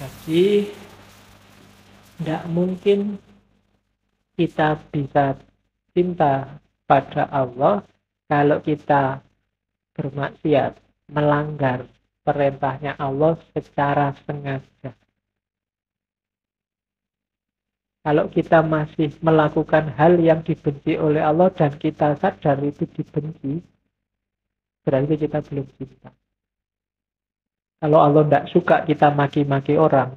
Jadi tidak mungkin kita bisa cinta pada Allah kalau kita bermaksiat, melanggar perintahnya Allah secara sengaja. Kalau kita masih melakukan hal yang dibenci oleh Allah dan kita sadar itu dibenci, berarti kita belum cinta. Kalau Allah tidak suka kita maki-maki orang,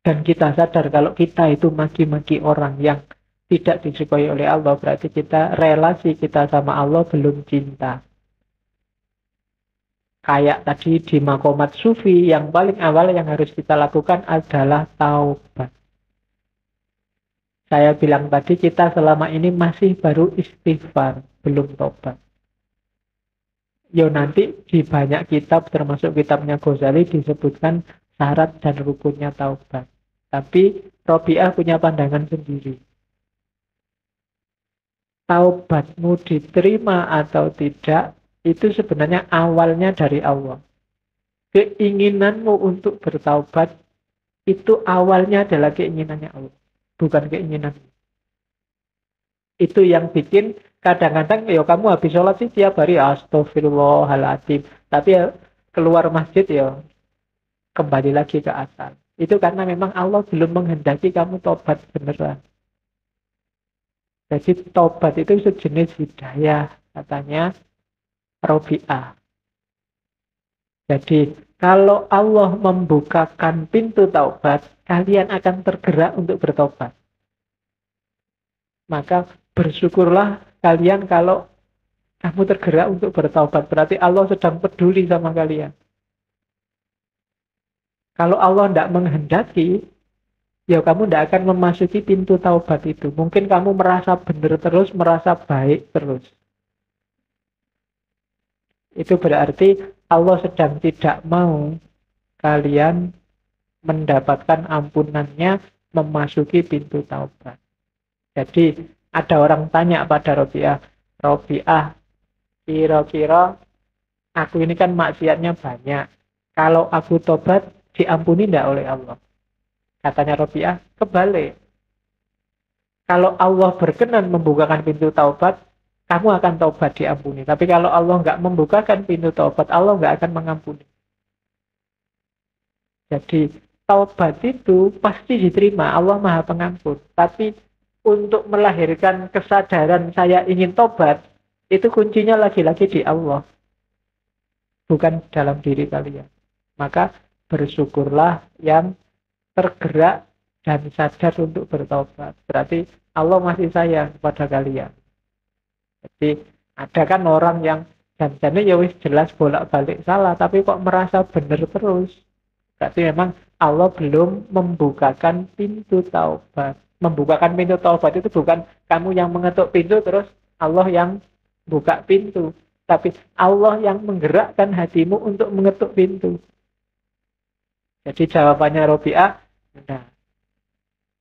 dan kita sadar kalau kita itu maki-maki orang yang tidak disukai oleh Allah, berarti relasi kita sama Allah belum cinta. Kayak tadi di makomat sufi, yang paling awal yang harus kita lakukan adalah taubat. Saya bilang tadi kita selama ini masih baru istighfar, belum tobat. Yo nanti di banyak kitab, termasuk kitabnya Ghazali, disebutkan syarat dan rukunnya taubat. Tapi Robiah punya pandangan sendiri. Taubatmu diterima atau tidak, itu sebenarnya awalnya dari Allah. Keinginanmu untuk bertaubat, itu awalnya adalah keinginannya Allah. Bukan keinginan. Itu yang bikin kadang-kadang ya kamu habis sholat sih tiap hari astagfirullahaladzim. Tapi ya keluar masjid ya kembali lagi ke asal. Itu karena memang Allah belum menghendaki kamu tobat beneran. Jadi tobat itu sejenis hidayah katanya Robi'ah. Jadi kalau Allah membukakan pintu taubat, kalian akan tergerak untuk bertobat. Maka bersyukurlah kalian kalau kamu tergerak untuk bertaubat. Berarti Allah sedang peduli sama kalian. Kalau Allah tidak menghendaki, ya kamu tidak akan memasuki pintu taubat itu. Mungkin kamu merasa benar terus, merasa baik terus. Itu berarti Allah sedang tidak mau kalian mendapatkan ampunannya memasuki pintu taubat. Jadi ada orang tanya pada Robi'ah, Robi'ah, kira-kira aku ini kan maksiatnya banyak. Kalau aku tobat diampuni tidak oleh Allah? Katanya Robi'ah, kebalik. Kalau Allah berkenan membukakan pintu taubat, kamu akan taubat diampuni. Tapi kalau Allah nggak membukakan pintu taubat, Allah nggak akan mengampuni. Jadi taubat itu pasti diterima. Allah Maha Pengampun. Tapi untuk melahirkan kesadaran saya ingin taubat, itu kuncinya lagi-lagi di Allah. Bukan dalam diri kalian. Maka bersyukurlah yang tergerak dan sadar untuk bertobat. Berarti Allah masih sayang kepada kalian. Jadi ada kan orang yang janjinya ya wis jelas bolak-balik salah, tapi kok merasa benar terus. Berarti memang Allah belum membukakan pintu taubat. Membukakan pintu taubat itu bukan kamu yang mengetuk pintu terus Allah yang buka pintu. Tapi Allah yang menggerakkan hatimu untuk mengetuk pintu. Jadi jawabannya Robi'ah, nah,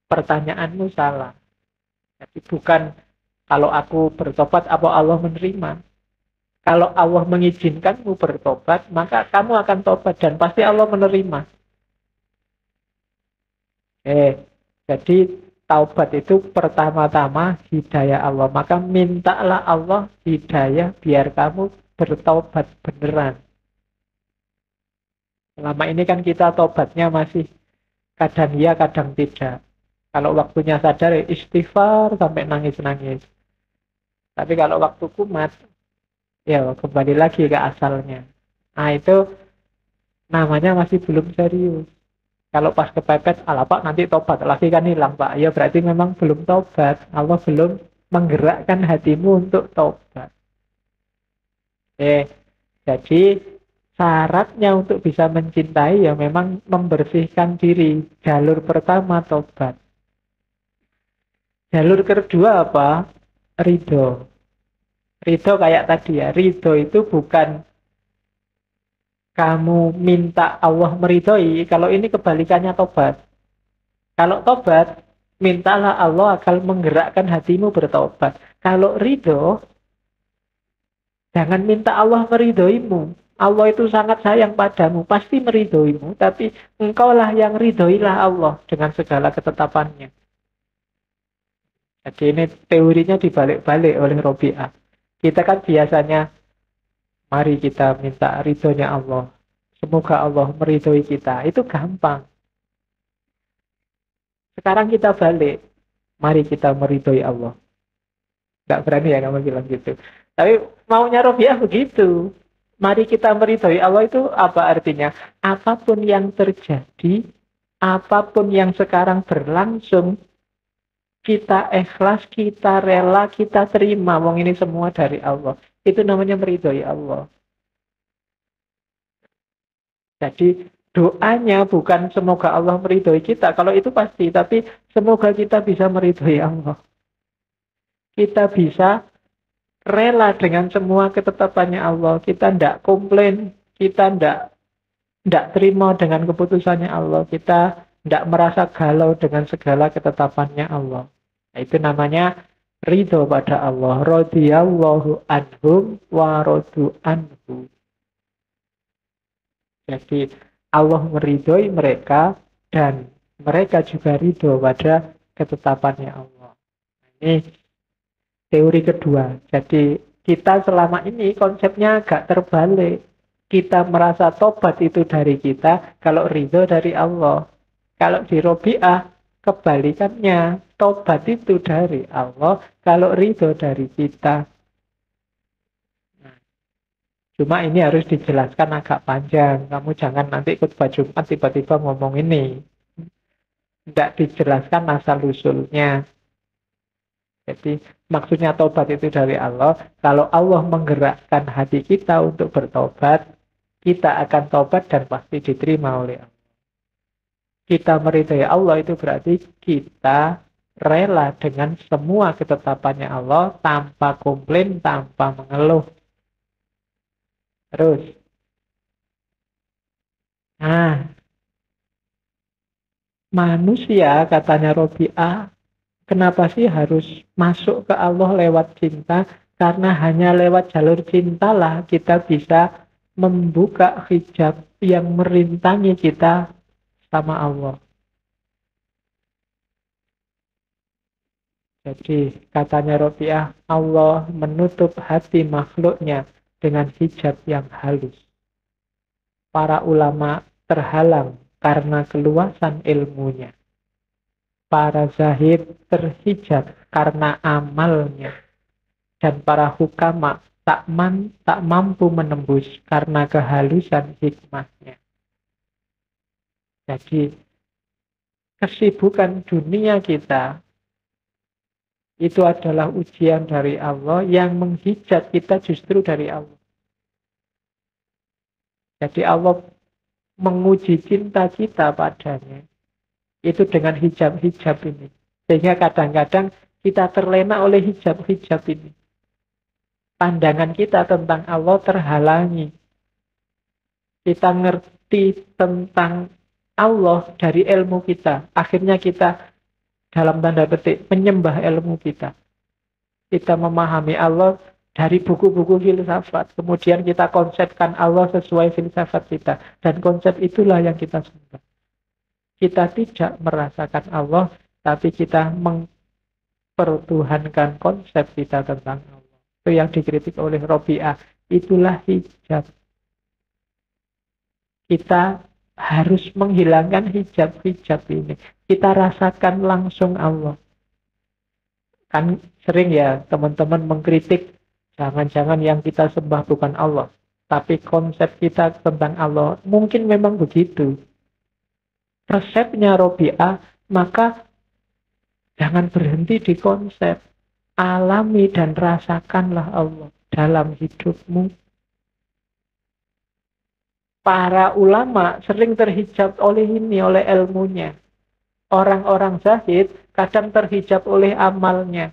pertanyaanmu salah. Jadi bukan kalau aku bertobat, apa Allah menerima? Kalau Allah mengizinkanmu bertobat, maka kamu akan tobat dan pasti Allah menerima. Jadi taubat itu pertama-tama hidayah Allah. Maka mintalah Allah hidayah biar kamu bertobat beneran. Selama ini kan kita tobatnya masih kadang iya, kadang tidak. Kalau waktunya sadar, istighfar sampai nangis-nangis. Tapi kalau waktu kumat, ya kembali lagi ke asalnya. Nah itu namanya masih belum serius. Kalau pas kepepet, ala Pak nanti tobat lagi kan hilang Pak. Ya berarti memang belum tobat. Allah belum menggerakkan hatimu untuk tobat. Jadi syaratnya untuk bisa mencintai ya memang membersihkan diri. Jalur pertama tobat. Jalur kedua apa? Ridho. Ridho kayak tadi ya. Ridho itu bukan kamu minta Allah meridhoi. Kalau ini kebalikannya tobat. Kalau tobat, mintalah Allah akan menggerakkan hatimu bertobat. Kalau ridho, jangan minta Allah meridhoimu. Allah itu sangat sayang padamu, pasti meridhoimu, tapi engkaulah yang ridhoilah Allah dengan segala ketetapannya. Jadi ini teorinya dibalik-balik oleh Robi'ah. Kita kan biasanya, mari kita minta ridhonya Allah. Semoga Allah meridhoi kita. Itu gampang. Sekarang kita balik. Mari kita meridhoi Allah. Nggak berani ya kamu bilang gitu. Tapi maunya Robi'ah begitu. Mari kita meridhoi Allah itu apa artinya? Apapun yang terjadi, apapun yang sekarang berlangsung, kita ikhlas, kita rela, kita terima. Wong ini semua dari Allah. Itu namanya meridhoi Allah. Jadi doanya bukan semoga Allah meridhoi kita. Kalau itu pasti. Tapi semoga kita bisa meridhoi Allah. Kita bisa rela dengan semua ketetapannya Allah. Kita tidak komplain. Kita tidak terima dengan keputusannya Allah. Kita tidak merasa galau dengan segala ketetapannya Allah. Nah, itu namanya ridho pada Allah. Radhiyallahu anhum wa radu anhu. Jadi Allah meridhoi mereka dan mereka juga ridho pada ketetapannya Allah. Ini teori kedua. Jadi kita selama ini konsepnya agak terbalik. Kita merasa tobat itu dari kita, kalau ridho dari Allah. Kalau di Robi'ah kebalikannya, tobat itu dari Allah, kalau ridho dari kita. Cuma ini harus dijelaskan agak panjang. Kamu jangan nanti ikut Jumat tiba-tiba ngomong ini. Tidak dijelaskan asal-usulnya. Jadi maksudnya tobat itu dari Allah. Kalau Allah menggerakkan hati kita untuk bertobat, kita akan tobat dan pasti diterima oleh Allah. Kita meridhai Allah itu berarti kita rela dengan semua ketetapannya Allah tanpa komplain, tanpa mengeluh. Terus, manusia katanya Robi'ah, kenapa sih harus masuk ke Allah lewat cinta? Karena hanya lewat jalur cintalah kita bisa membuka hijab yang merintangi kita sama Allah. Jadi katanya Robi'ah, Allah menutup hati makhluknya dengan hijab yang halus. Para ulama terhalang karena keluasan ilmunya. Para zahid terhijab karena amalnya. Dan para hukama tak mampu menembus karena kehalusan hikmahnya. Jadi kesibukan dunia kita itu adalah ujian dari Allah, yang menghijab kita justru dari Allah. Jadi Allah menguji cinta kita padanya. Itu dengan hijab-hijab ini. Sehingga kadang-kadang kita terlena oleh hijab-hijab ini. Pandangan kita tentang Allah terhalangi. Kita ngerti tentang Allah dari ilmu kita. Akhirnya kita dalam tanda petik menyembah ilmu kita. Kita memahami Allah dari buku-buku filsafat. Kemudian kita konsepkan Allah sesuai filsafat kita. Dan konsep itulah yang kita sembah. Kita tidak merasakan Allah, tapi kita mempertuhankan konsep kita tentang Allah. Itu yang dikritik oleh Robi'ah. Itulah hijab. Kita harus menghilangkan hijab-hijab ini. Kita rasakan langsung Allah. Kan sering ya teman-teman mengkritik, jangan-jangan yang kita sembah bukan Allah. Tapi konsep kita tentang Allah mungkin memang begitu. Resepnya Robi'ah, maka jangan berhenti di konsep. Alami dan rasakanlah Allah dalam hidupmu. Para ulama sering terhijab oleh ini, oleh ilmunya. Orang-orang zahid kadang terhijab oleh amalnya.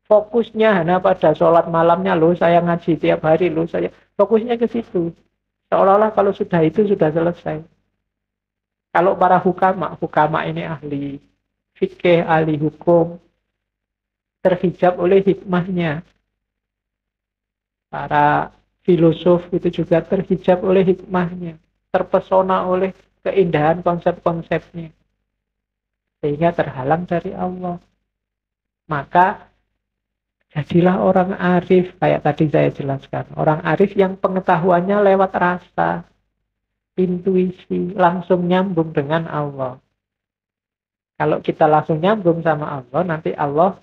Fokusnya hanya pada sholat malamnya, loh saya ngaji tiap hari, loh saya. Fokusnya ke situ. Seolah-olah kalau sudah itu sudah selesai. Kalau para hukama ini ahli fikih, ahli hukum, terhijab oleh hikmahnya. Para filosof itu juga terhijab oleh hikmahnya, terpesona oleh keindahan konsep-konsepnya, sehingga terhalang dari Allah. Maka jadilah orang arif, kayak tadi saya jelaskan. Orang arif yang pengetahuannya lewat rasa, intuisi, langsung nyambung dengan Allah. Kalau kita langsung nyambung sama Allah, nanti Allah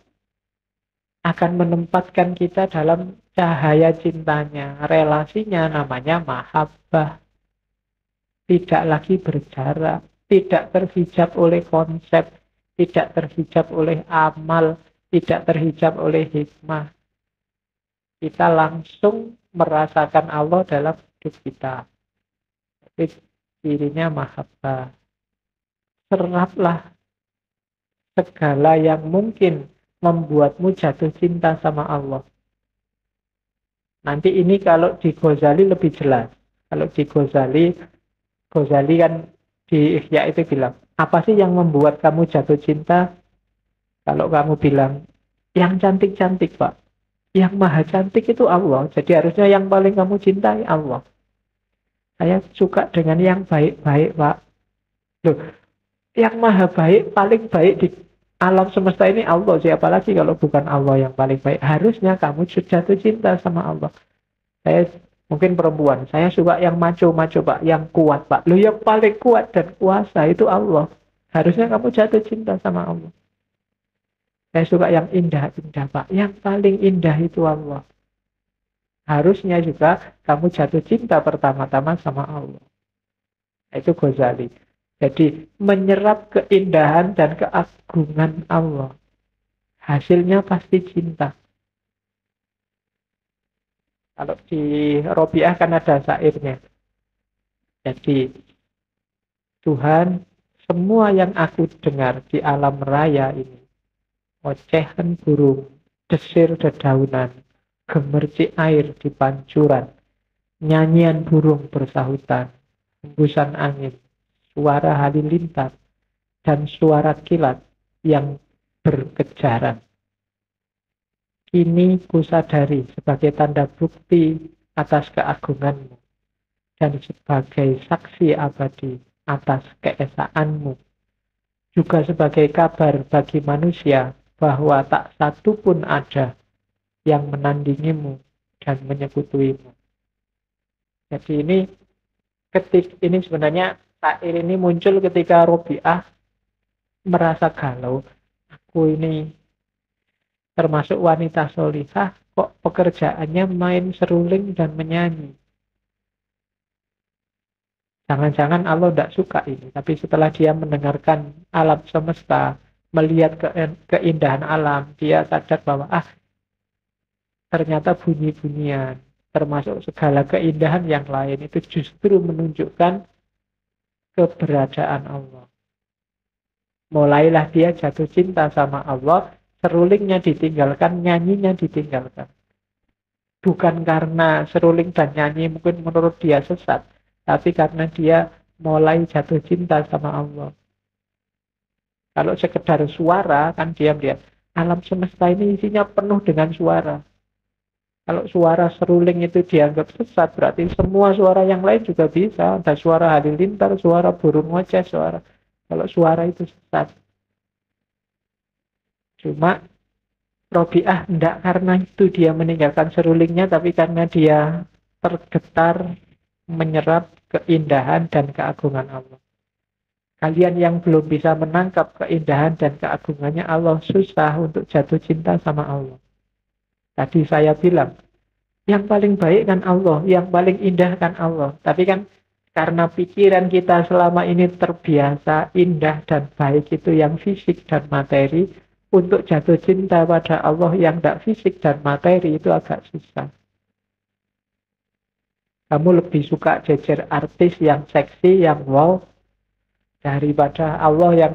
akan menempatkan kita dalam cahaya cintanya. Relasinya namanya mahabbah. Tidak lagi berjarak, tidak terhijab oleh konsep, tidak terhijab oleh amal, tidak terhijab oleh hikmah. Kita langsung merasakan Allah dalam hidup kita. Jadi cirinya mahabbah. Seraplah segala yang mungkin membuatmu jatuh cinta sama Allah. Nanti ini kalau di Ghazali lebih jelas. Kalau di Ghazali kan di Ihya itu bilang, apa sih yang membuat kamu jatuh cinta? Kalau kamu bilang, yang cantik-cantik, Pak. Yang maha cantik itu Allah. Jadi harusnya yang paling kamu cintai Allah. Saya suka dengan yang baik-baik, Pak. Loh, yang maha baik, paling baik di alam semesta ini Allah. Siapa lagi kalau bukan Allah yang paling baik? Harusnya kamu jatuh cinta sama Allah. Saya mungkin perempuan, saya suka yang maco-maco, Pak, yang kuat, Pak. Loh, yang paling kuat dan kuasa itu Allah. Harusnya kamu jatuh cinta sama Allah. Saya suka yang indah-indah, Pak. Yang paling indah itu Allah. Harusnya juga kamu jatuh cinta pertama-tama sama Allah. Itu Ghazali. Jadi menyerap keindahan dan keagungan Allah. Hasilnya pasti cinta. Kalau di Robiah kan ada syairnya. Jadi Tuhan, semua yang aku dengar di alam raya ini, ocehan burung, desir dedaunan, gemercik air di pancuran, nyanyian burung bersahutan, hembusan angin, suara halilintar, dan suara kilat yang berkejaran. Ini kusadari sebagai tanda bukti atas keagunganmu dan sebagai saksi abadi atas keesaanmu. Juga sebagai kabar bagi manusia bahwa tak satu pun ada yang menandingimu dan menyekutuimu. Jadi ini sebenarnya syair ini muncul ketika Robiah merasa galau. Aku ini termasuk wanita solihah, kok pekerjaannya main seruling dan menyanyi. Jangan-jangan Allah tidak suka ini. Tapi setelah dia mendengarkan alam semesta, melihat keindahan alam, dia sadar bahwa ternyata bunyi-bunyian, termasuk segala keindahan yang lain, itu justru menunjukkan keberadaan Allah. Mulailah dia jatuh cinta sama Allah, serulingnya ditinggalkan, nyanyinya ditinggalkan. Bukan karena seruling dan nyanyi mungkin menurut dia sesat, tapi karena dia mulai jatuh cinta sama Allah. Kalau sekedar suara, kan diam-diam. Alam semesta ini isinya penuh dengan suara. Kalau suara seruling itu dianggap sesat, berarti semua suara yang lain juga bisa. Ada suara halilintar, suara burung ngoceh, suara. Kalau suara itu sesat. Cuma Robiah tidak karena itu dia meninggalkan serulingnya, tapi karena dia tergetar menyerap keindahan dan keagungan Allah. Kalian yang belum bisa menangkap keindahan dan keagungannya Allah, susah untuk jatuh cinta sama Allah. Tadi saya bilang, yang paling baik kan Allah, yang paling indah kan Allah. Tapi kan karena pikiran kita selama ini terbiasa indah dan baik itu yang fisik dan materi, untuk jatuh cinta pada Allah yang tidak fisik dan materi itu agak susah. Kamu lebih suka jejer artis yang seksi, yang wow, daripada Allah yang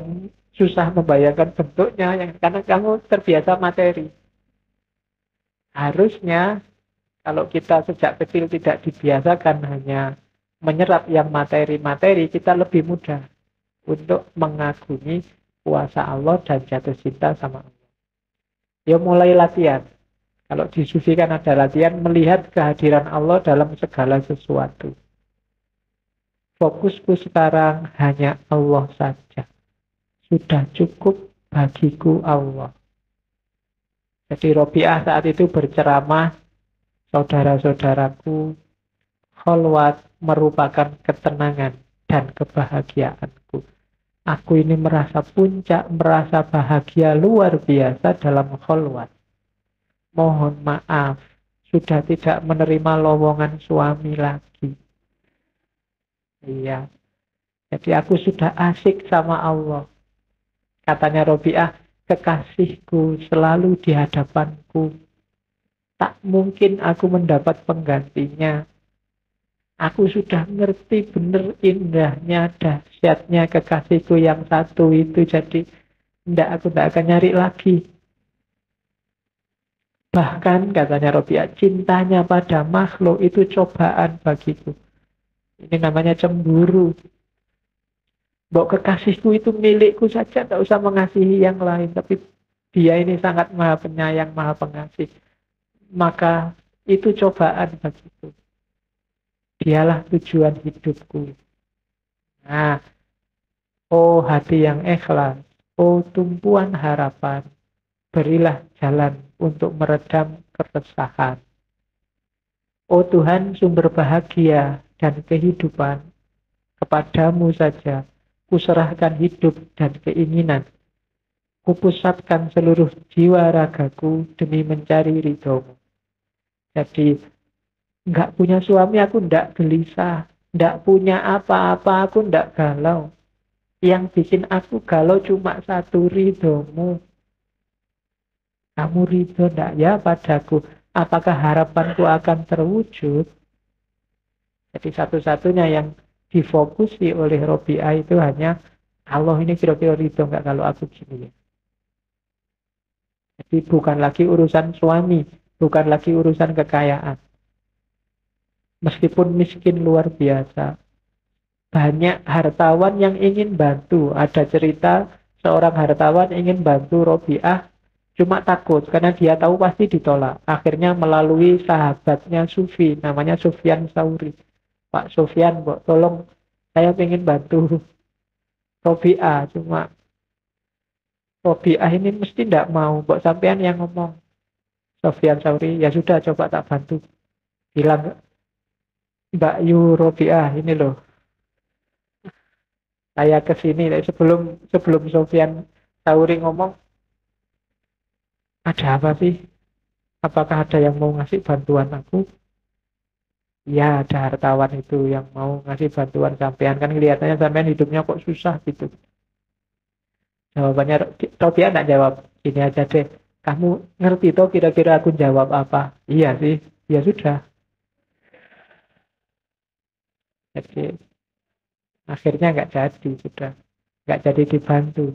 susah membayangkan bentuknya, karena kamu terbiasa materi. Harusnya kalau kita sejak kecil tidak dibiasakan hanya menyerap yang materi-materi, kita lebih mudah untuk mengagumi kuasa Allah dan jatuh cinta sama Allah. Ya mulai latihan. Kalau di sufi kan ada latihan melihat kehadiran Allah dalam segala sesuatu. Fokusku sekarang hanya Allah saja. Sudah cukup bagiku Allah. Jadi Robiah saat itu berceramah, saudara-saudaraku, kholwat merupakan ketenangan dan kebahagiaanku. Aku ini merasa puncak, merasa bahagia luar biasa dalam kholwat. Mohon maaf, sudah tidak menerima lowongan suami lagi. Iya, jadi aku sudah asik sama Allah. Katanya Robiah, kekasihku selalu di hadapanku. Tak mungkin aku mendapat penggantinya. Aku sudah ngerti bener indahnya, dahsyatnya kekasihku yang satu itu. Jadi aku tidak akan nyari lagi. Bahkan katanya Robiah, cintanya pada makhluk itu cobaan bagiku. Ini namanya cemburu. Bahwa kekasihku itu milikku saja, tidak usah mengasihi yang lain. Tapi dia ini sangat maha penyayang, maha pengasih. Maka itu cobaan bagiku. Dialah tujuan hidupku. Nah, oh hati yang ikhlas, oh tumpuan harapan, berilah jalan untuk meredam keresahan. Oh Tuhan, sumber bahagia dan kehidupan, kepadamu saja kuserahkan hidup dan keinginan. Kupusatkan seluruh jiwa ragaku demi mencari ridhomu. Jadi, enggak punya suami aku enggak gelisah. Enggak punya apa-apa aku enggak galau. Yang bikin aku galau cuma satu, ridhomu. Kamu ridho enggak ya padaku? Apakah harapanku akan terwujud? Jadi satu-satunya yang difokusi oleh Robiah itu hanya Allah ini kira-kira ridho enggak kalau aku gini ya. Jadi bukan lagi urusan suami, bukan lagi urusan kekayaan. Meskipun miskin luar biasa, banyak hartawan yang ingin bantu. Ada cerita seorang hartawan ingin bantu Robiah, cuma takut karena dia tahu pasti ditolak. Akhirnya melalui sahabatnya Sufi, namanya Sufyan Tsauri. Pak Sufyan, tolong saya ingin bantu Robiah, cuma Robiah ini mesti tidak mau. Mbok sampean yang ngomong. Sufyan Tsauri, ya sudah coba tak bantu. Bilang, Mbak Yu Robiah, ini loh. Saya kesini sebelum Sufyan Tsauri ngomong, ada apa sih? Apakah ada yang mau ngasih bantuan aku? Ya, ada hartawan itu yang mau ngasih bantuan sampean. Kan kelihatannya sampean hidupnya kok susah gitu. Jawabannya Robiah tidak jawab. Ini aja deh. Kamu ngerti toh kira-kira aku jawab apa? Iya sih. Ya sudah. Jadi akhirnya nggak jadi sudah. Nggak jadi dibantu.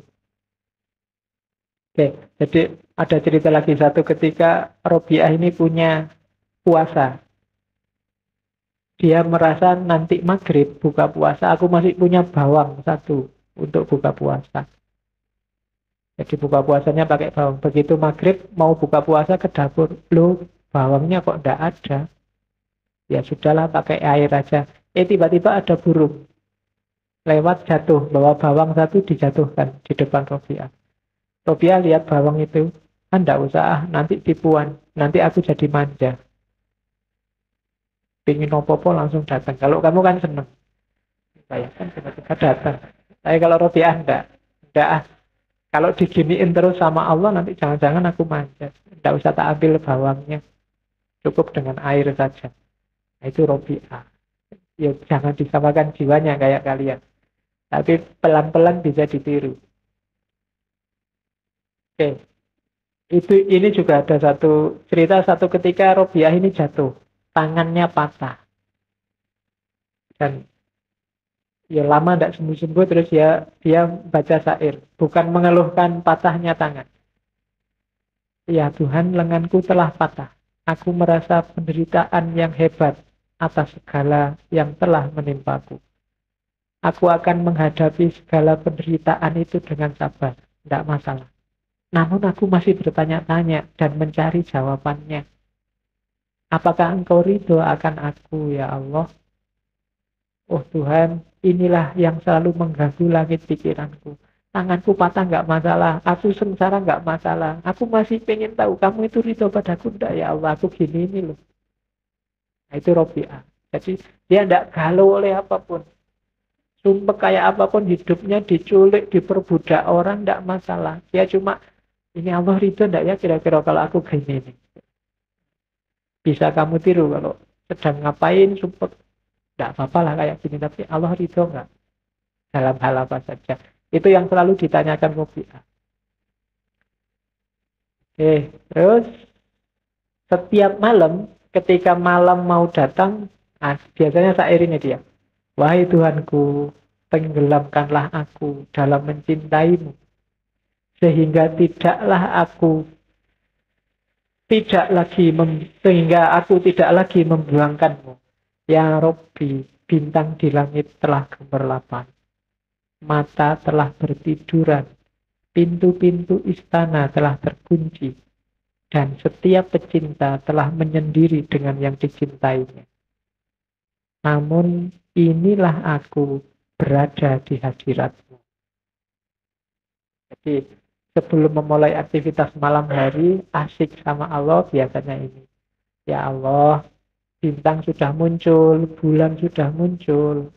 Oke, jadi ada cerita lagi satu ketika Robiah ini punya puasa. Dia merasa nanti maghrib buka puasa, aku masih punya bawang satu untuk buka puasa. Jadi buka puasanya pakai bawang. Begitu maghrib mau buka puasa ke dapur, loh bawangnya kok enggak ada. Ya sudahlah pakai air aja. Tiba-tiba ada burung lewat jatuh, bawa bawang satu dijatuhkan di depan Robiah. Robiah lihat bawang itu, enggak usah, nanti tipuan, nanti aku jadi manja. Pingin opo-opo langsung datang. Kalau kamu kan seneng. Saya kan tiba-tiba datang. Saya kalau Robiah enggak. Kalau diginiin terus sama Allah, nanti jangan-jangan aku manja. Tidak usah tak ambil bawangnya. Cukup dengan air saja. Nah, itu Robiah. Ya, jangan disamakan jiwanya kayak kalian. Tapi pelan-pelan bisa ditiru. Oke. Ini juga ada satu cerita satu ketika Robiah ini jatuh. Tangannya patah. Dan ya lama tidak sembuh-sembuh terus dia baca syair. Bukan mengeluhkan patahnya tangan. Ya Tuhan, lenganku telah patah. Aku merasa penderitaan yang hebat atas segala yang telah menimpaku. Aku akan menghadapi segala penderitaan itu dengan sabar. Tidak masalah. Namun aku masih bertanya-tanya dan mencari jawabannya. Apakah engkau ridho akan aku, ya Allah? Oh Tuhan, inilah yang selalu mengganggu langit pikiranku. Tanganku patah nggak masalah, aku sengsara nggak masalah. Aku masih pengen tahu kamu itu ridho padaku enggak, ya Allah? Aku gini ini loh. Nah, itu Robi'ah. Jadi dia tidak galau oleh apapun. Sumpah kayak apapun hidupnya, diculik, diperbudak orang tidak masalah. Dia cuma ini Allah ridho enggak ya kira-kira kalau aku gini ini. Bisa kamu tiru kalau sedang ngapain sumpah tidak apa-apa lah kayak gini, tapi Allah ridho enggak dalam hal apa saja. Itu yang selalu ditanyakan Robi'ah. Oke, terus setiap malam ketika malam mau datang, nah, biasanya syair ini dia. Wahai Tuhanku, tenggelamkanlah aku dalam mencintaimu, sehingga sehingga aku tidak lagi membuangkanmu. Ya Robbi, bintang di langit telah gemerlapan, mata telah bertiduran, pintu-pintu istana telah terkunci, dan setiap pecinta telah menyendiri dengan yang dicintainya. Namun inilah aku berada di hadiratmu. Jadi sebelum memulai aktivitas malam hari, asik sama Allah biasanya ini. Ya Allah, bintang sudah muncul, bulan sudah muncul,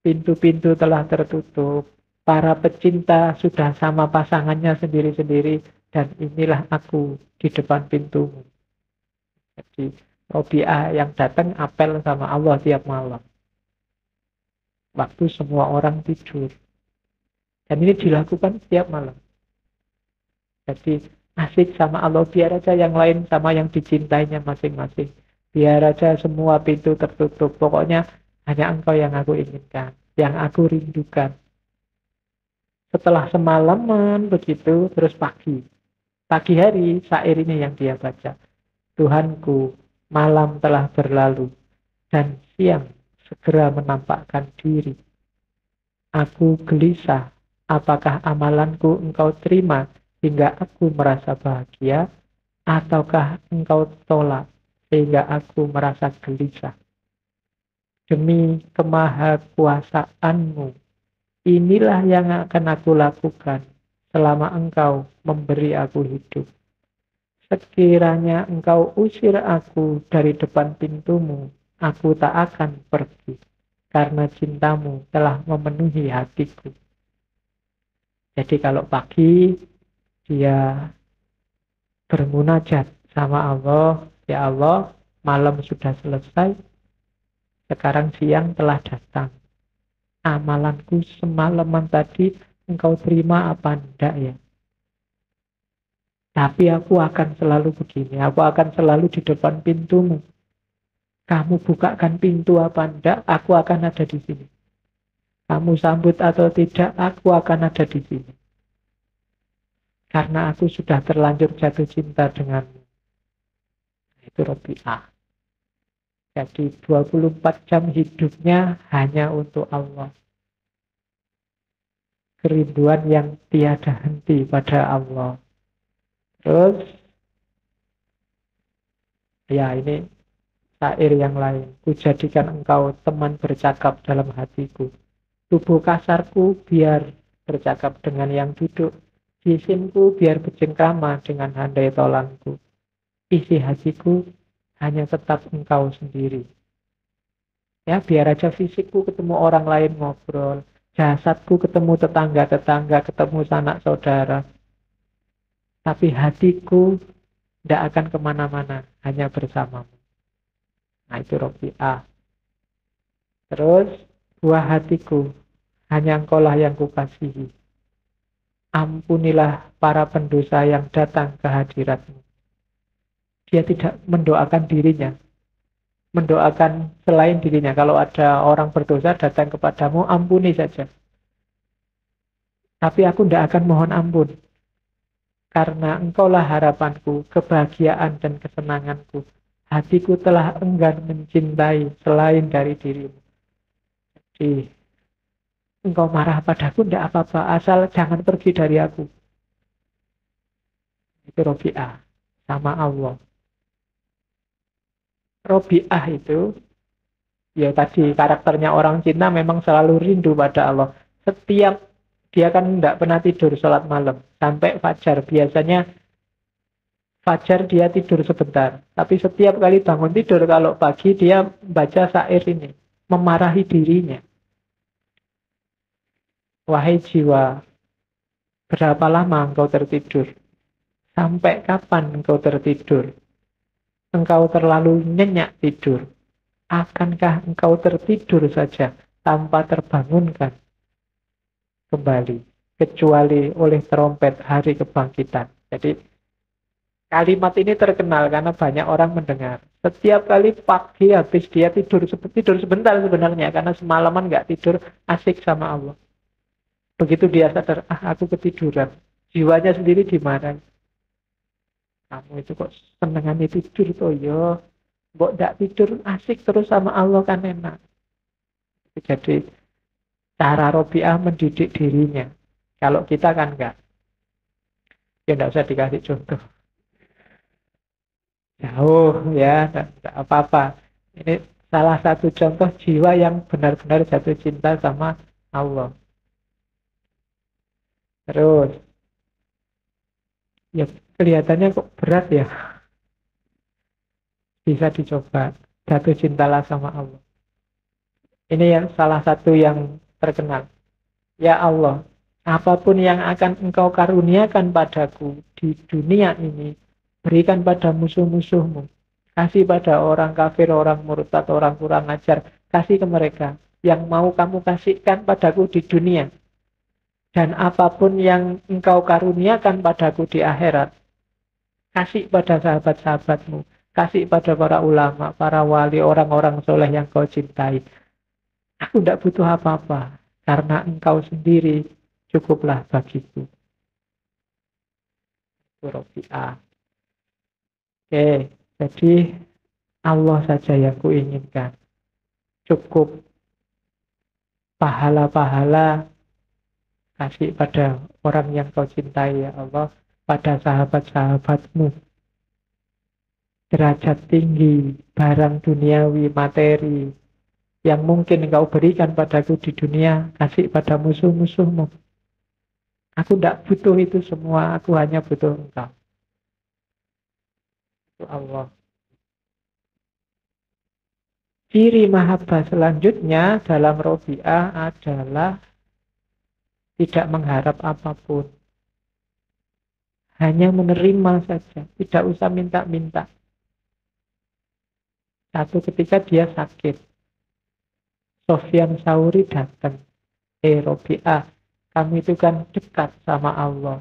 pintu-pintu telah tertutup, para pecinta sudah sama pasangannya sendiri-sendiri, dan inilah aku di depan pintumu. Jadi Robi'ah yang datang apel sama Allah tiap malam. Waktu semua orang tidur. Dan ini dilakukan setiap malam. Jadi asik sama Allah, biar aja yang lain sama yang dicintainya masing-masing. Biar aja semua pintu tertutup. Pokoknya hanya engkau yang aku inginkan, yang aku rindukan. Setelah semalaman begitu, terus pagi. Pagi hari, syair ini yang dia baca. Tuhanku, malam telah berlalu, dan siang segera menampakkan diri. Aku gelisah, apakah amalanku engkau terima hingga aku merasa bahagia, ataukah engkau tolak sehingga aku merasa gelisah. Demi kemahakuasaanmu, inilah yang akan aku lakukan selama engkau memberi aku hidup. Sekiranya engkau usir aku dari depan pintumu, aku tak akan pergi, karena cintamu telah memenuhi hatiku. Jadi kalau pagi dia bermunajat sama Allah, ya Allah, malam sudah selesai, sekarang siang telah datang. Amalanku semalaman tadi engkau terima apa enggak ya? Tapi aku akan selalu begini, aku akan selalu di depan pintumu. Kamu bukakan pintu apa enggak, aku akan ada di sini. Kamu sambut atau tidak, aku akan ada di sini. Karena aku sudah terlanjur jatuh cinta denganmu. Itu Robi'ah. Jadi 24 jam hidupnya hanya untuk Allah. Kerinduan yang tiada henti pada Allah. Terus, ya ini syair yang lain. Kujadikan engkau teman bercakap dalam hatiku. Tubuh kasarku biar bercakap dengan yang duduk. Jisimku biar bercengkrama dengan handai tolanku. Isi hatiku hanya tetap engkau sendiri. Ya, biar aja fisikku ketemu orang lain ngobrol. Jasadku ketemu tetangga-tetangga, ketemu sanak saudara. Tapi hatiku tidak akan kemana-mana, hanya bersamamu. Nah itu Robi'ah. Terus, buah hatiku, hanya engkaulah yang kukasihi. Ampunilah para pendosa yang datang ke hadiratmu. Dia tidak mendoakan dirinya, mendoakan selain dirinya. Kalau ada orang berdosa datang kepadamu, ampuni saja. Tapi aku tidak akan mohon ampun. Karena engkaulah harapanku, kebahagiaan dan kesenanganku. Hatiku telah enggan mencintai selain dari dirimu. Jadi, engkau marah padaku, tidak apa-apa. Asal jangan pergi dari aku. Itu Robi'ah sama Allah. Robi'ah itu ya tadi karakternya orang Cina memang selalu rindu pada Allah. Setiap dia kan tidak pernah tidur sholat malam sampai fajar. Biasanya fajar dia tidur sebentar. Tapi setiap kali bangun tidur kalau pagi dia baca syair ini. Memarahi dirinya. Wahai jiwa, berapa lama engkau tertidur? Sampai kapan engkau tertidur? Engkau terlalu nyenyak tidur. Akankah engkau tertidur saja tanpa terbangunkan kembali? Kecuali oleh trompet hari kebangkitan. Jadi kalimat ini terkenal karena banyak orang mendengar. Setiap kali pagi habis dia tidur sebentar sebenarnya karena semalaman nggak tidur asik sama Allah. Begitu dia sadar, aku ketiduran. Jiwanya sendiri dimarahi. Kamu itu kok senengannya tidur toh yo. Mbok nggak tidur asik terus sama Allah kan enak. Jadi cara Robiah mendidik dirinya. Kalau kita kan enggak. Ya enggak usah dikasih contoh. Jauh ya, enggak apa-apa. Ini salah satu contoh jiwa yang benar-benar jatuh cinta sama Allah. Terus, ya kelihatannya kok berat ya. Bisa dicoba. Jatuh cintalah sama Allah. Ini yang salah satu yang terkenal. Ya Allah, apapun yang akan engkau karuniakan padaku di dunia ini, berikan pada musuh-musuhmu. Kasih pada orang kafir, orang murtad, orang kurang ajar. Kasih ke mereka. Yang mau kamu kasihkan padaku di dunia. Dan apapun yang engkau karuniakan padaku di akhirat, kasih pada sahabat-sahabatmu. Kasih pada para ulama, para wali, orang-orang soleh yang kau cintai. Aku tidak butuh apa-apa. Karena engkau sendiri cukuplah bagiku. Itu Robi'ah. Oke, jadi Allah saja yang kuinginkan. Cukup pahala-pahala kasih pada orang yang kau cintai ya Allah. Pada sahabat-sahabatmu. Derajat tinggi, barang duniawi, materi yang mungkin engkau berikan padaku di dunia, kasih pada musuh-musuhmu. Aku tidak butuh itu semua, aku hanya butuh engkau. Itu Allah. Ciri mahabbah selanjutnya dalam Robi'ah adalah tidak mengharap apapun. Hanya menerima saja, tidak usah minta-minta. Satu ketika dia sakit. Sofyan Sauri datang. Robi'ah, kamu itu kan dekat sama Allah.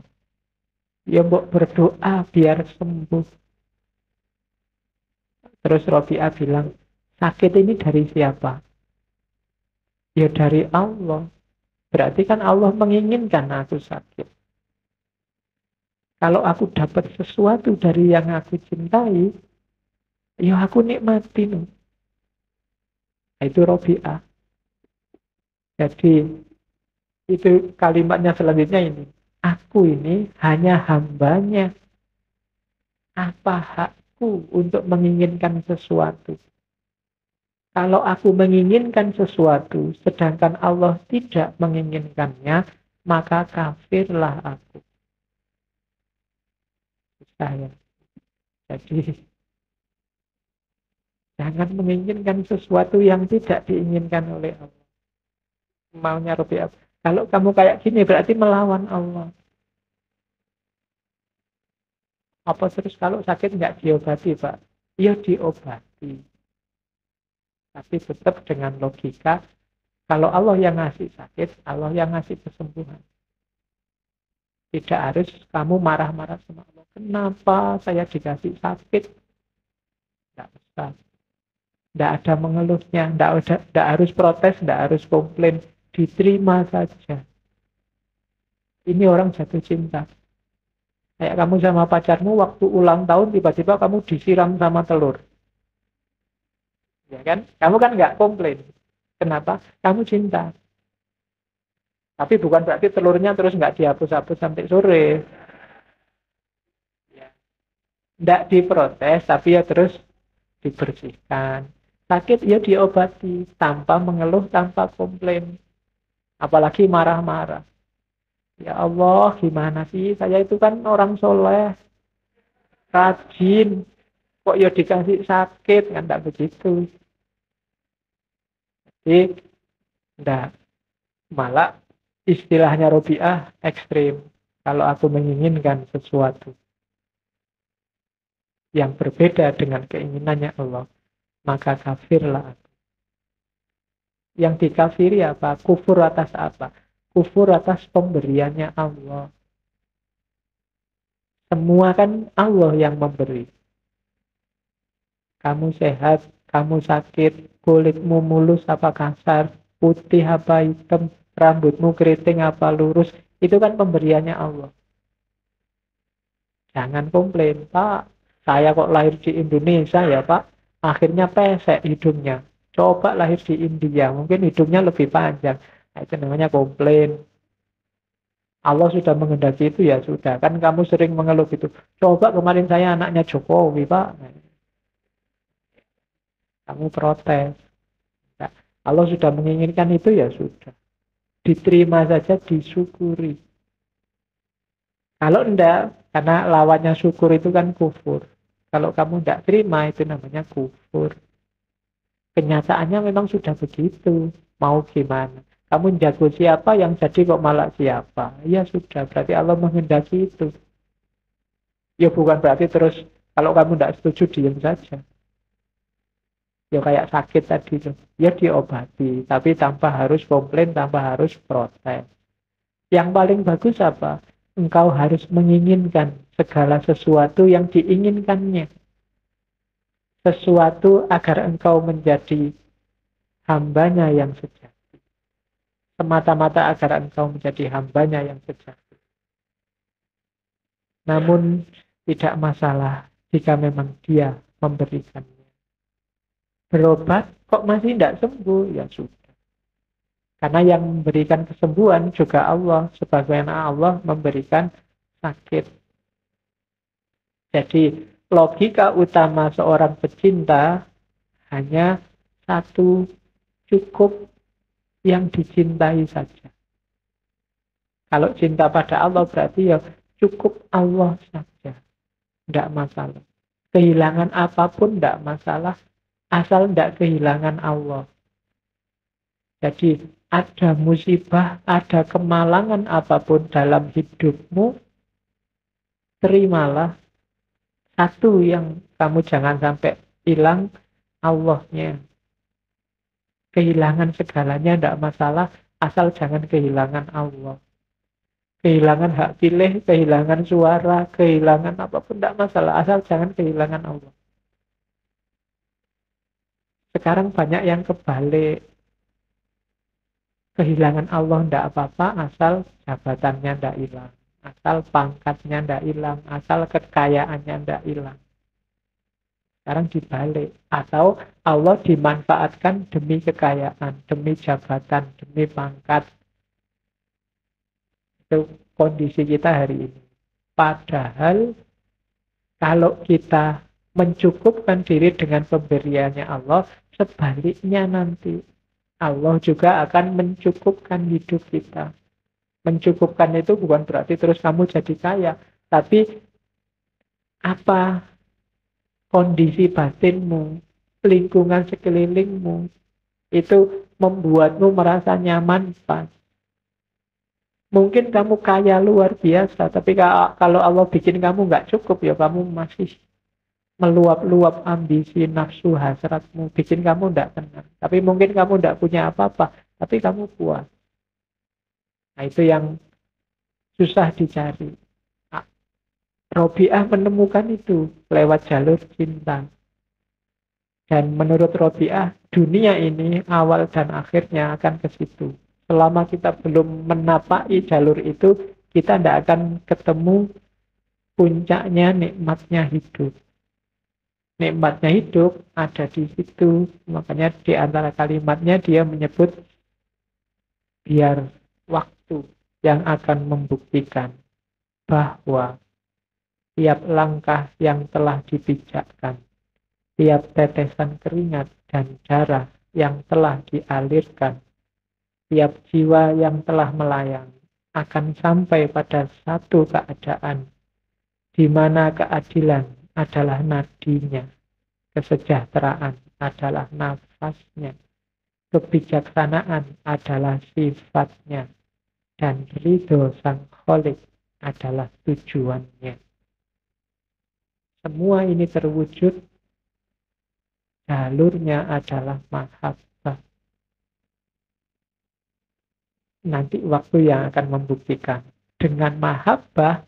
Ya mbok berdoa biar sembuh. Terus Robi'ah bilang, sakit ini dari siapa? Ya dari Allah. Berarti kan Allah menginginkan aku sakit. Kalau aku dapat sesuatu dari yang aku cintai, ya aku nikmatin. Itu Robi'ah. Jadi itu kalimatnya selanjutnya ini. Aku ini hanya hambanya. Apa hakku untuk menginginkan sesuatu? Kalau aku menginginkan sesuatu, sedangkan Allah tidak menginginkannya, maka kafirlah aku. Saya. Jadi jangan menginginkan sesuatu yang tidak diinginkan oleh Allah. Maunya Robi'ah. Kalau kamu kayak gini berarti melawan Allah. Apa terus kalau sakit nggak diobati, Pak? Ya diobati. Tapi tetap dengan logika, kalau Allah yang ngasih sakit, Allah yang ngasih kesembuhan. Tidak harus kamu marah-marah sama Allah. Kenapa saya dikasih sakit? Tidak usah. Tidak ada mengeluhnya, tidak harus protes, tidak harus komplain. Diterima saja. Ini orang jatuh cinta. Kayak kamu sama pacarmu waktu ulang tahun tiba-tiba kamu disiram sama telur. Ya kan? Kamu kan nggak komplain. Kenapa? Kamu cinta. Tapi bukan berarti telurnya terus nggak dihapus-hapus sampai sore. Tidak diprotes, tapi ya terus dibersihkan. Sakit ya diobati, tanpa mengeluh, tanpa komplain. Apalagi marah-marah. Ya Allah, gimana sih? Saya itu kan orang soleh, rajin. Kok ya dikasih sakit? Kan tidak begitu. Jadi, enggak. Malah istilahnya Robiah ekstrim. Kalau aku menginginkan sesuatu yang berbeda dengan keinginannya Allah, maka kafirlah. Yang dikafiri apa? Kufur atas apa? Kufur atas pemberiannya Allah. Semua kan Allah yang memberi. Kamu sehat, kamu sakit, kulitmu mulus apa kasar, putih apa hitam, rambutmu keriting apa lurus, itu kan pemberiannya Allah. Jangan komplain, Pak. Saya kok lahir di Indonesia ya, Pak. Akhirnya pesek hidungnya. Coba lahir di India, mungkin hidungnya lebih panjang. Nah, itu namanya komplain. Allah sudah menghendaki itu ya sudah. Kan kamu sering mengeluh gitu. Coba kemarin saya anaknya Jokowi, Pak. Nah, kamu protes. Nah, Allah sudah menginginkan itu ya sudah. Diterima saja, disyukuri. Kalau enggak, karena lawannya syukur itu kan kufur. Kalau kamu enggak terima, itu namanya kufur. Kenyataannya memang sudah begitu. Mau gimana? Kamu jago siapa, yang jadi kok malah siapa? Ya sudah, berarti Allah menghendaki itu. Ya bukan berarti terus, kalau kamu enggak setuju, diam saja. Ya kayak sakit tadi tuh. Ya diobati, tapi tanpa harus komplain, tanpa harus protes. Yang paling bagus apa? Engkau harus menginginkan segala sesuatu yang diinginkannya. Sesuatu agar engkau menjadi hambanya yang sejati. Semata-mata agar engkau menjadi hambanya yang sejati. Namun tidak masalah jika memang dia memberikannya. Berobat kok masih tidak sembuh? Ya sudah. Karena yang memberikan kesembuhan juga Allah. Sebagaimana Allah memberikan sakit. Jadi logika utama seorang pecinta hanya satu, cukup yang dicintai saja. Kalau cinta pada Allah berarti ya cukup Allah saja. Tidak masalah. Kehilangan apapun tidak masalah. Asal tidak kehilangan Allah. Jadi ada musibah, ada kemalangan apapun dalam hidupmu, terimalah. Satu yang kamu jangan sampai hilang, Allahnya. Kehilangan segalanya tidak masalah, asal jangan kehilangan Allah. Kehilangan hak pilih, kehilangan suara, kehilangan apapun tidak masalah, asal jangan kehilangan Allah. Sekarang banyak yang kebalik. Kehilangan Allah tidak apa-apa, asal jabatannya tidak hilang. Asal pangkatnya tidak hilang, asal kekayaannya tidak hilang. Sekarang dibalik. Atau Allah dimanfaatkan demi kekayaan, demi jabatan, demi pangkat. Itu kondisi kita hari ini. Padahal kalau kita mencukupkan diri dengan pemberiannya Allah, sebaliknya nanti Allah juga akan mencukupkan hidup kita. Mencukupkan itu bukan berarti terus kamu jadi kaya, tapi apa kondisi batinmu, lingkungan sekelilingmu, itu membuatmu merasa nyaman, pas. Mungkin kamu kaya luar biasa, tapi kalau Allah bikin kamu nggak cukup, ya kamu masih meluap-luap ambisi, nafsu, hasratmu, bikin kamu tidak tenang. Tapi mungkin kamu tidak punya apa-apa, tapi kamu puas. Nah itu yang susah dicari. Robiah menemukan itu lewat jalur cinta. Dan menurut Robiah, dunia ini awal dan akhirnya akan ke situ. Selama kita belum menapaki jalur itu, kita tidak akan ketemu puncaknya nikmatnya hidup. Nikmatnya hidup ada di situ. Makanya di antara kalimatnya dia menyebut biar waktu yang akan membuktikan bahwa tiap langkah yang telah dipijakkan, tiap tetesan keringat dan darah yang telah dialirkan, tiap jiwa yang telah melayang akan sampai pada satu keadaan di mana keadilan adalah nadinya, kesejahteraan adalah nafasnya, kebijaksanaan adalah sifatnya, dan ridho sang kholik adalah tujuannya. Semua ini terwujud, jalurnya adalah mahabbah. Nanti waktu yang akan membuktikan. Dengan mahabbah,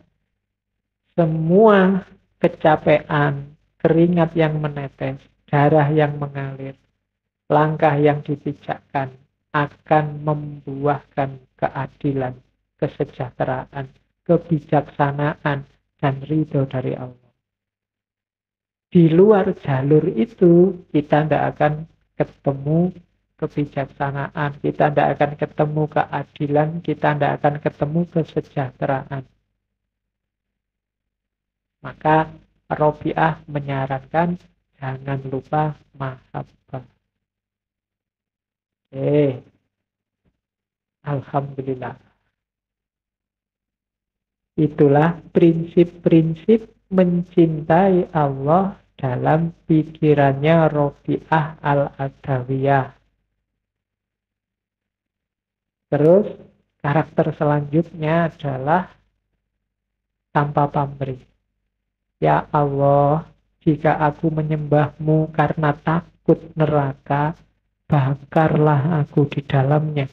semua kecapean, keringat yang menetes, darah yang mengalir, langkah yang dipijakkan akan membuahkan keadilan, kesejahteraan, kebijaksanaan, dan ridho dari Allah. Di luar jalur itu, kita tidak akan ketemu kebijaksanaan, kita tidak akan ketemu keadilan, kita tidak akan ketemu kesejahteraan. Maka Robiah menyarankan jangan lupa mahabbah. Alhamdulillah. Itulah prinsip-prinsip mencintai Allah dalam pikirannya Robiah Al-Adawiyah. Terus karakter selanjutnya adalah tanpa pamrih. Ya Allah, jika aku menyembahmu karena takut neraka, bakarlah aku di dalamnya.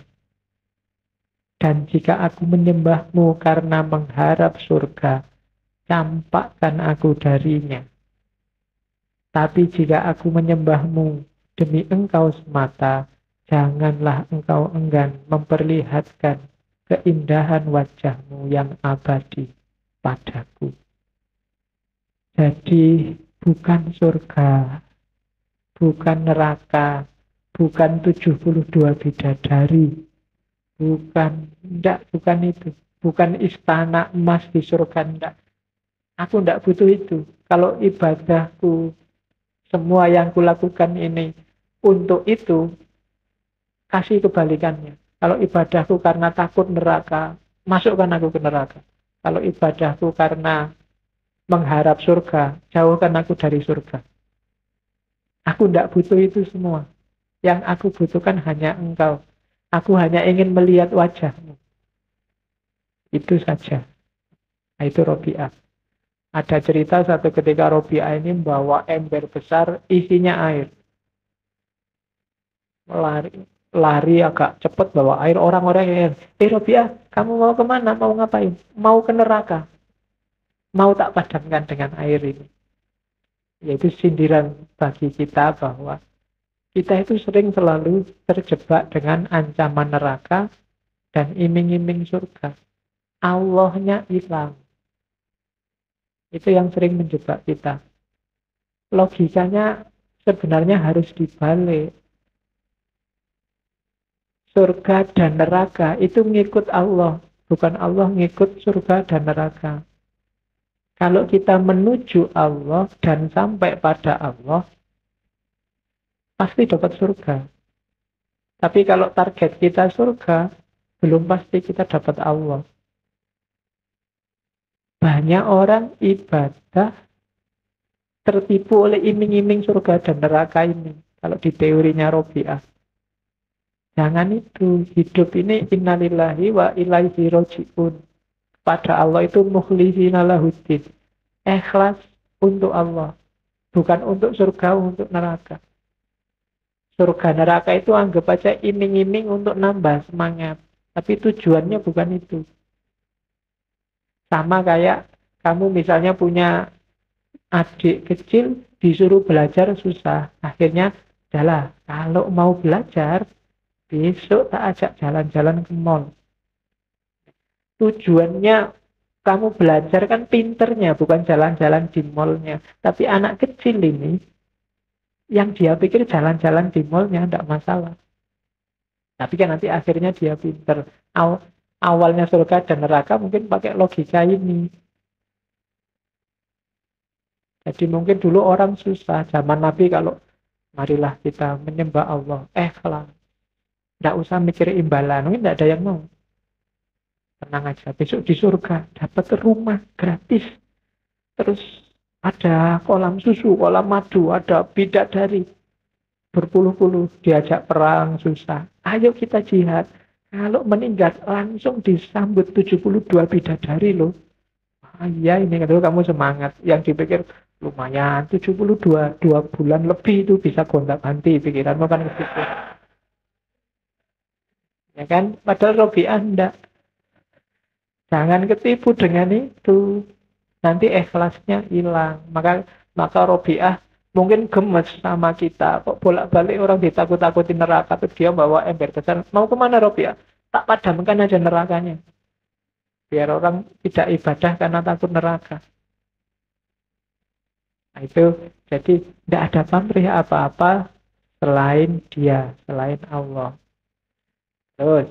Dan jika aku menyembahmu karena mengharap surga, campakkan aku darinya. Tapi jika aku menyembahmu demi engkau semata, janganlah engkau enggan memperlihatkan keindahan wajahmu yang abadi padaku. Jadi bukan surga, bukan neraka, bukan 72 bidadari, bukan itu, bukan istana emas di surga, enggak. Aku enggak butuh itu. Kalau ibadahku, semua yang kulakukan ini untuk itu, kasih kebalikannya. Kalau ibadahku karena takut neraka, masukkan aku ke neraka. Kalau ibadahku karena mengharap surga, jauhkan aku dari surga. Aku tidak butuh itu semua. Yang aku butuhkan hanya engkau. Aku hanya ingin melihat wajahmu. Itu saja. Nah, itu Robiah. Ada cerita satu ketika Robiah ini membawa ember besar isinya air. Lari agak cepat bawa air. Orang-orang yang, Robiah, kamu mau kemana? Mau ngapain? Mau ke neraka. Mau tak padamkan dengan air ini. Yaitu sindiran bagi kita bahwa kita itu sering selalu terjebak dengan ancaman neraka dan iming-iming surga. Allahnya hilang. Itu yang sering menjebak kita. Logikanya sebenarnya harus dibalik. Surga dan neraka itu ngikut Allah. Bukan Allah ngikut surga dan neraka. Kalau kita menuju Allah dan sampai pada Allah, pasti dapat surga. Tapi kalau target kita surga, belum pasti kita dapat Allah. Banyak orang ibadah tertipu oleh iming-iming surga dan neraka ini. Kalau di teorinya Robiah. Jangan itu. Hidup ini innalillahi wa ilaihi roji'un. Pada Allah itu mukhlishina lahuddin. Ikhlas untuk Allah. Bukan untuk surga, untuk neraka. Surga neraka itu anggap aja iming-iming untuk nambah semangat. Tapi tujuannya bukan itu. Sama kayak kamu misalnya punya adik kecil disuruh belajar susah. Akhirnya, adalah kalau mau belajar, besok tak ajak jalan-jalan ke mall. Tujuannya kamu belajar kan pinternya, bukan jalan-jalan di mallnya. Tapi anak kecil ini, yang dia pikir jalan-jalan di mallnya tidak masalah. Tapi kan nanti akhirnya dia pinter. Awalnya surga dan neraka mungkin pakai logika ini. Jadi mungkin dulu orang susah, zaman Nabi kalau marilah kita menyembah Allah, ikhlas. Nggak usah mikir imbalan, mungkin nggak ada yang mau. Tenang aja, besok di surga dapat rumah gratis. Terus ada kolam susu, kolam madu, ada bidadari berpuluh-puluh diajak perang susah. Ayo kita jihad. Kalau meninggal langsung disambut 72 bidadari loh. Ah, iya ini kalau kamu semangat. Yang dipikir lumayan 72 2 bulan lebih itu bisa gonta-ganti pikiranmu kan ke situ. Ya kan? Padahal Robi'ah enggak. Jangan ketipu dengan itu. Nanti ikhlasnya hilang. Maka Robi'ah mungkin gemes sama kita. Kok bolak-balik orang ditakut-takutin neraka. Terus dia bawa ember besar. Mau kemana Robi'ah? Tak padamkan aja nerakanya. Biar orang tidak ibadah karena takut neraka. Nah itu, jadi tidak ada pamrih apa-apa selain dia, selain Allah. Terus,